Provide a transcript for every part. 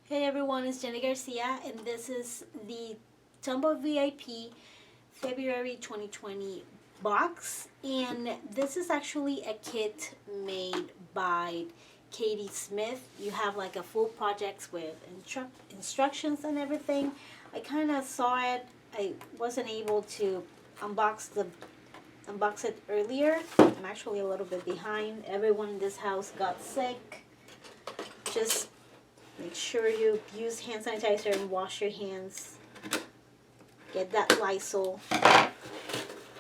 Hey everyone, it's Jenny Garcia, and this is the Tombow VIP February 2020 box. And this is actually a kit made by Katie Smith. You have like a full project with instructions and everything. I kind of saw it. I wasn't able to unbox it earlier. I'm actually a little bit behind. Everyone in this house got sick. Just make sure you use hand sanitizer and wash your hands. Get that Lysol.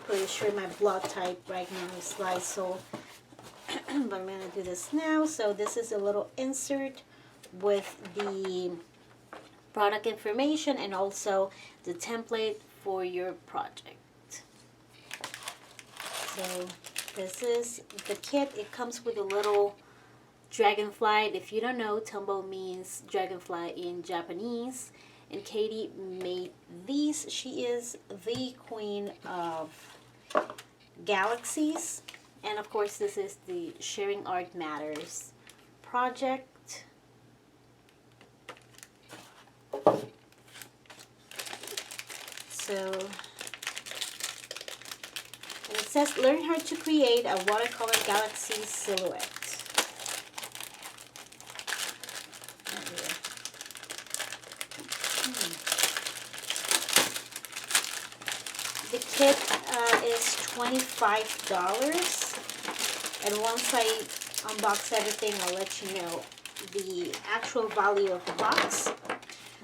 Pretty sure my blood type right now is Lysol. But I'm going to do this now. So this is a little insert with the product information and also the template for your project. So this is the kit. It comes with a little dragonfly. If you don't know, Tombow means dragonfly in Japanese. And Katie made these. She is the queen of galaxies. And of course, this is the Sharing Art Matters project. So, and it says, learn how to create a watercolor galaxy silhouette. The kit is $25, and once I unbox everything, I'll let you know the actual value of the box.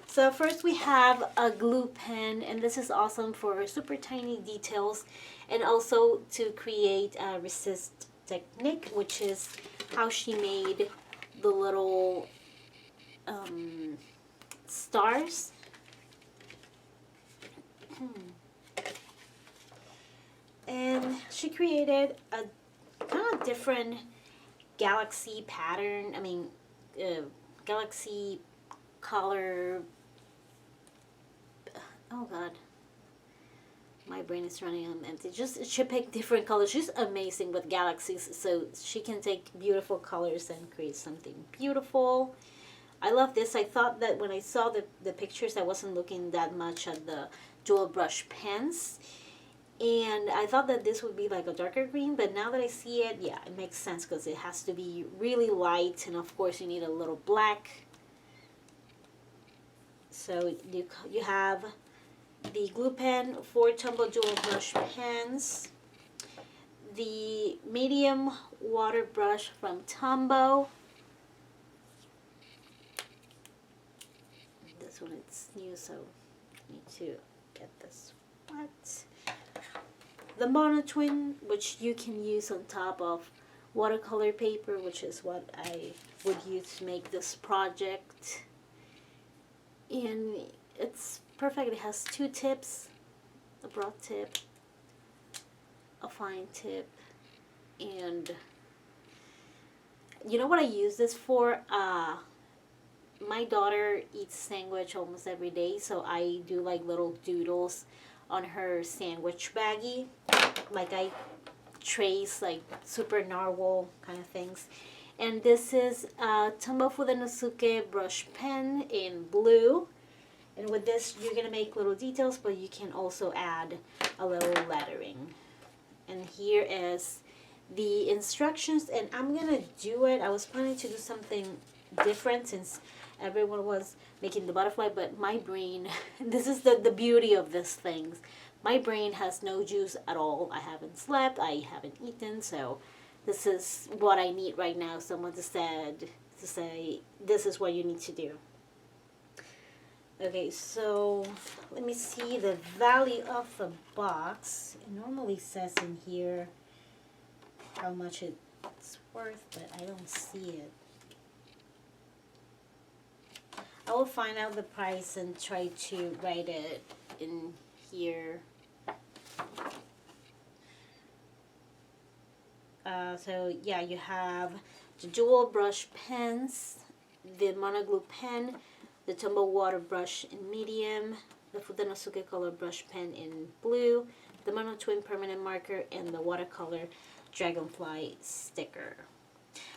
So first we have a glue pen, and this is awesome for super tiny details and also to create a resist technique, which is how she made the little stars. And she created a kind of different galaxy pattern. Galaxy color. Oh God, my brain is running on empty. She picked different colors. She's amazing with galaxies, so she can take beautiful colors and create something beautiful. I love this. I thought that when I saw the pictures, I wasn't looking that much at the dual brush pens. And I thought that this would be like a darker green, but now that I see it, yeah, it makes sense because it has to be really light, and of course you need a little black. So you have the glue pen, 4 Tombow dual brush pens, the medium water brush from Tombow. This one is new, so I need to get this wet. The Mono Twin, which you can use on top of watercolor paper, which is what I would use to make this project. And it's perfect. It has 2 tips, a broad tip, a fine tip, and you know what I use this for? My daughter eats sandwich almost every day, so I do like little doodles on her sandwich baggie. Like I trace like super narwhal kind of things. And this is Tombow Fudenosuke brush pen in blue. And with this, you're going to make little details, but you can also add a little lettering. And here is the instructions, and I'm going to do it. I was planning to do something different since everyone was making the butterfly, but my brain, this is the beauty of these things. My brain has no juice at all. I haven't slept, I haven't eaten, so this is what I need right now. Someone to say, this is what you need to do. Okay, so let me see the value of the box. It normally says in here how much it's worth, but I don't see it. I will find out the price and try to write it in here. So yeah, you have the dual brush pens, the mono glue pen, the Tombow water brush in medium, the Fudenosuke color brush pen in blue, the Mono Twin permanent marker, and the watercolor dragonfly sticker.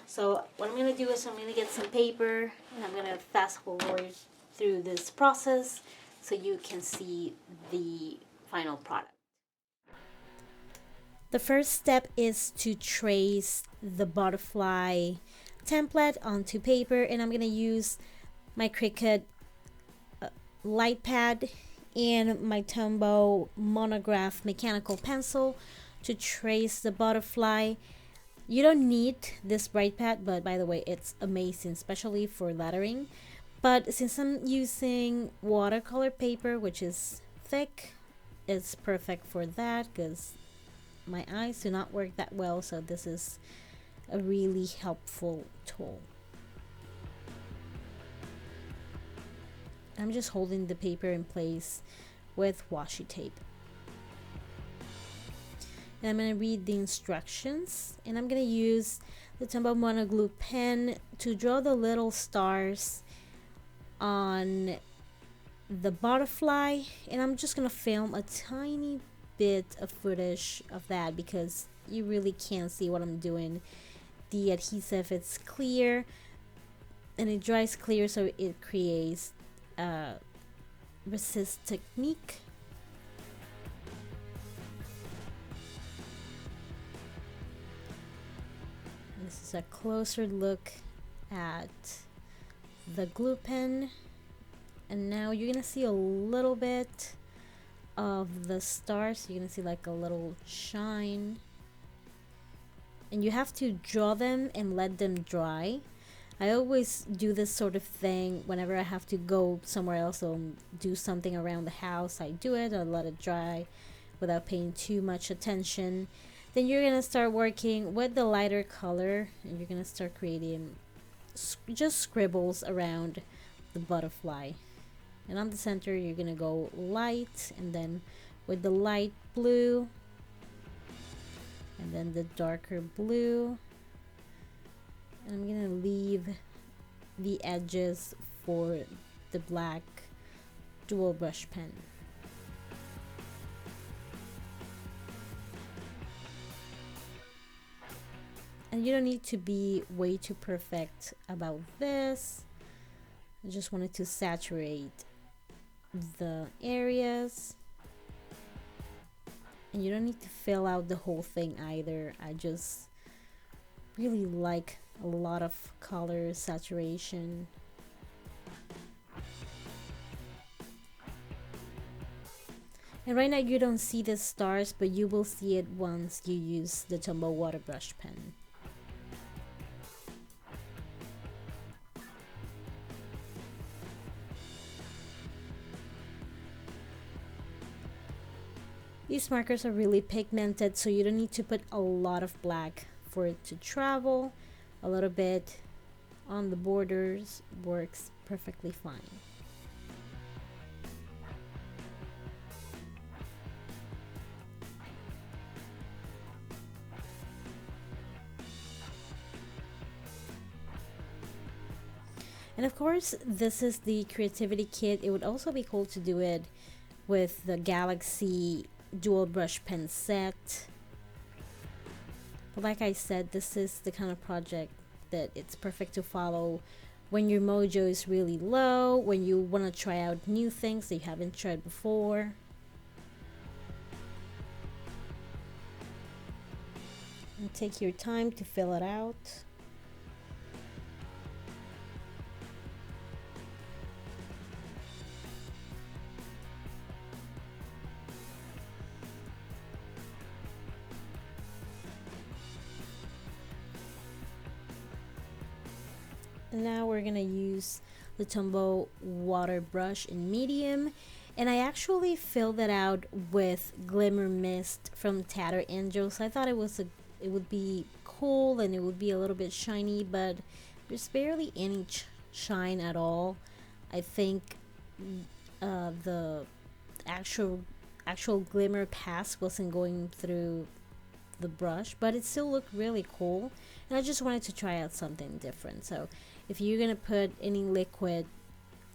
So what I'm gonna do is I'm gonna get some paper and I'm gonna fast forward through this process so you can see the final product. The first step is to trace the butterfly template onto paper, and I'm gonna use my Cricut light pad and my Tombow monograph mechanical pencil to trace the butterfly. You don't need this bright pad, but by the way, it's amazing, especially for lettering. But since I'm using watercolor paper, which is thick, it's perfect for that because my eyes do not work that well, so this is a really helpful tool. I'm just holding the paper in place with washi tape. And I'm going to read the instructions, and I'm going to use the Tombow Mono Glue pen to draw the little stars on the butterfly, and I'm just going to film a tiny bit of footage of that because you really can't see what I'm doing. The adhesive is clear and it dries clear, so it creates a resist technique. This is a closer look at the glue pen, and now you're gonna see a little bit of the stars. You're gonna see like a little shine, and you have to draw them and let them dry. I always do this sort of thing whenever I have to go somewhere else or do something around the house. I do it, I let it dry without paying too much attention. Then you're gonna start working with the lighter color, and you're gonna start creating just scribbles around the butterfly. And on the center you're gonna go light, and then with the light blue, and then the darker blue, and I'm gonna leave the edges for the black dual brush pen. And you don't need to be way too perfect about this. I just wanted to saturate the areas, and you don't need to fill out the whole thing either. I just really like a lot of color saturation. And right now you don't see the stars, but you will see it once you use the Tombow water brush pen. These markers are really pigmented, so you don't need to put a lot of black for it to travel. A little bit on the borders works perfectly fine. And of course, this is the creativity kit. It would also be cool to do it with the Galaxy dual brush pen set. But like I said, this is the kind of project that it's perfect to follow when your mojo is really low, when you want to try out new things that you haven't tried before. And take your time to fill it out. Now we're gonna use the Tombow water brush in medium, and I actually filled it out with Glimmer Mist from Tatter Angels. I thought it would be cool and it would be a little bit shiny, but there's barely any shine at all. I think the actual glimmer pass wasn't going through the brush, but it still looked really cool, and I just wanted to try out something different. So if you're gonna put any liquid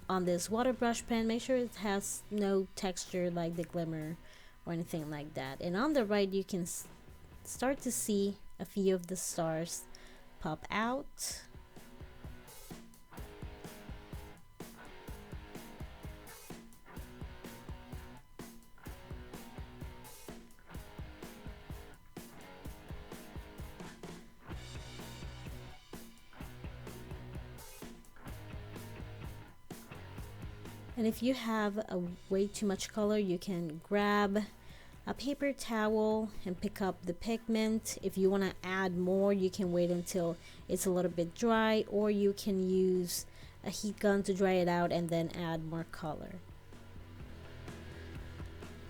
on this water brush pen, make sure it has no texture like the glimmer or anything like that. And on the right you can start to see a few of the stars pop out. And if you have a way too much color, you can grab a paper towel and pick up the pigment. If you want to add more, you can wait until it's a little bit dry, or you can use a heat gun to dry it out and then add more color.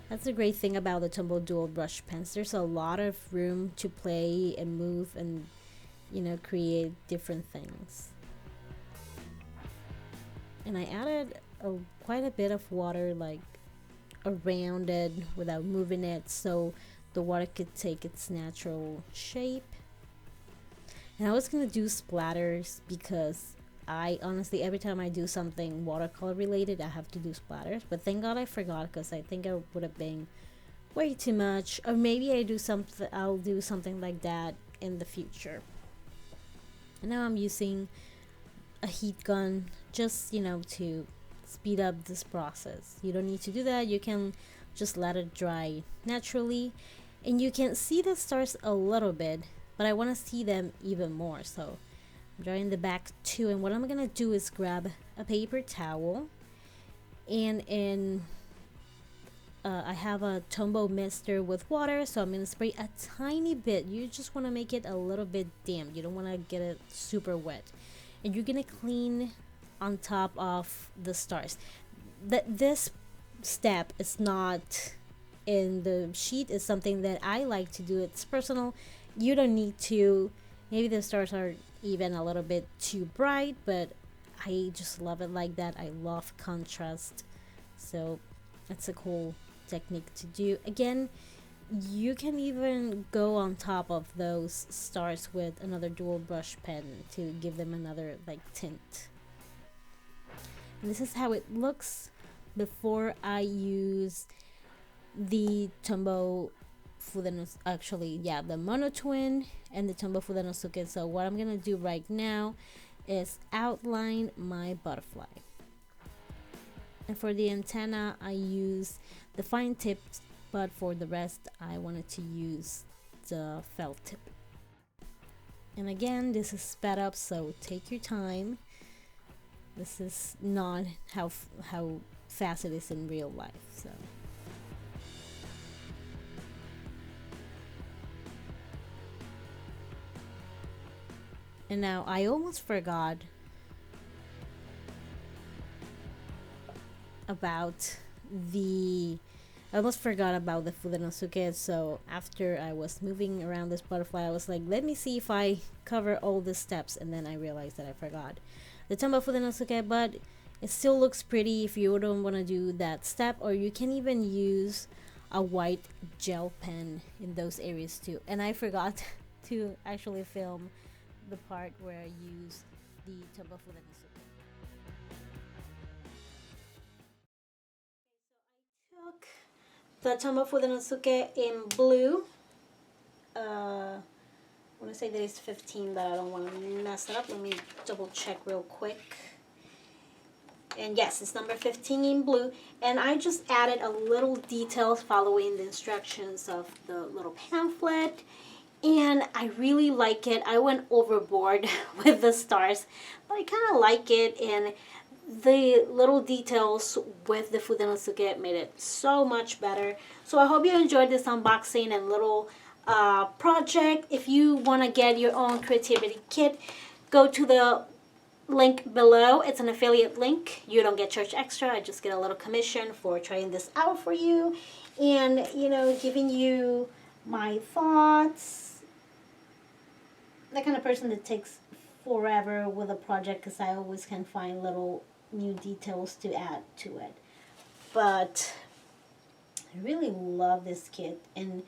That's the great thing about the Tombow dual brush pens. There's a lot of room to play and move and, you know, create different things. And I added quite a bit of water, like around it without moving it, so the water could take its natural shape. And I was gonna do splatters because I honestly, every time I do something watercolor related, I have to do splatters. But thank God I forgot, because I think it would have been way too much. Or maybe I'll do something like that in the future. And now I'm using a heat gun, just, you know, to speed up this process. You don't need to do that. You can just let it dry naturally, and you can see the stars a little bit, but I want to see them even more, so I'm drawing the back too. And what I'm gonna do is grab a paper towel, and I have a Tombow mister with water, so I'm gonna spray a tiny bit. You just want to make it a little bit damp. You don't want to get it super wet, and you're gonna clean on top of the stars. This step is not in the sheet, is something that I like to do. It's personal. You don't need to. Maybe the stars are even a little bit too bright, but I just love it like that. I love contrast, so that's a cool technique to do. Again, you can even go on top of those stars with another dual brush pen to give them another like tint. And this is how it looks before I use the Tombow Fudenosuke, the Mono Twin and the Tombow Fudenosuke. So what I'm gonna do right now is outline my butterfly. And for the antenna, I use the fine tip, but for the rest, I wanted to use the felt tip. And again, this is sped up, so take your time. This is not how fast it is in real life. So. And now I almost forgot about the Fudenosuke. So after I was moving around this butterfly, I was like, let me see if I cover all the steps, and then I realized that I forgot the Tombow Fudenosuke, but it still looks pretty if you don't want to do that step. Or you can even use a white gel pen in those areas too. And I forgot to actually film the part where I use the Tombow Fudenosuke. Took the Tombow Fudenosuke in blue. I want to say that it's 15, but I don't want to mess it up. Let me double check real quick. And yes, it's number 15 in blue. And I just added a little details following the instructions of the little pamphlet. And I really like it. I went overboard with the stars, but I kind of like it. And the little details with the Fudenosuke made it so much better. So I hope you enjoyed this unboxing and little project. If you want to get your own creativity kit, go to the link below. It's an affiliate link. You don't get charged extra. I just get a little commission for trying this out for you and, you know, giving you my thoughts. That kind of person that takes forever with a project, because I always can find little new details to add to it. But I really love this kit, and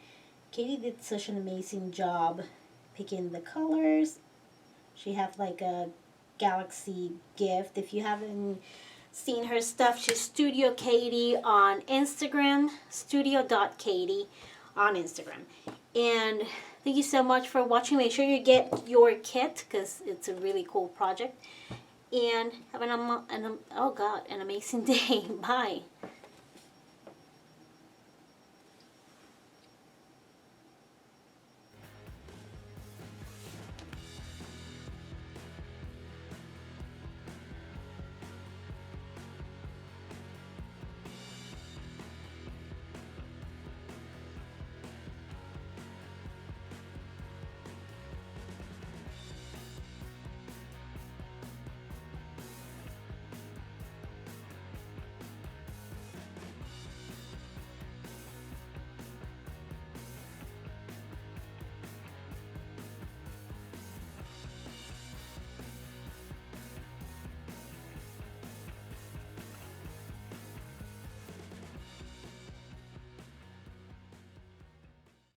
Katie did such an amazing job picking the colors. She had like a galaxy gift. If you haven't seen her stuff, she's Studio Katie on Instagram, studio.katie on Instagram. And Thank you so much for watching. Make sure you get your kit because it's a really cool project. And have an amazing day. Bye.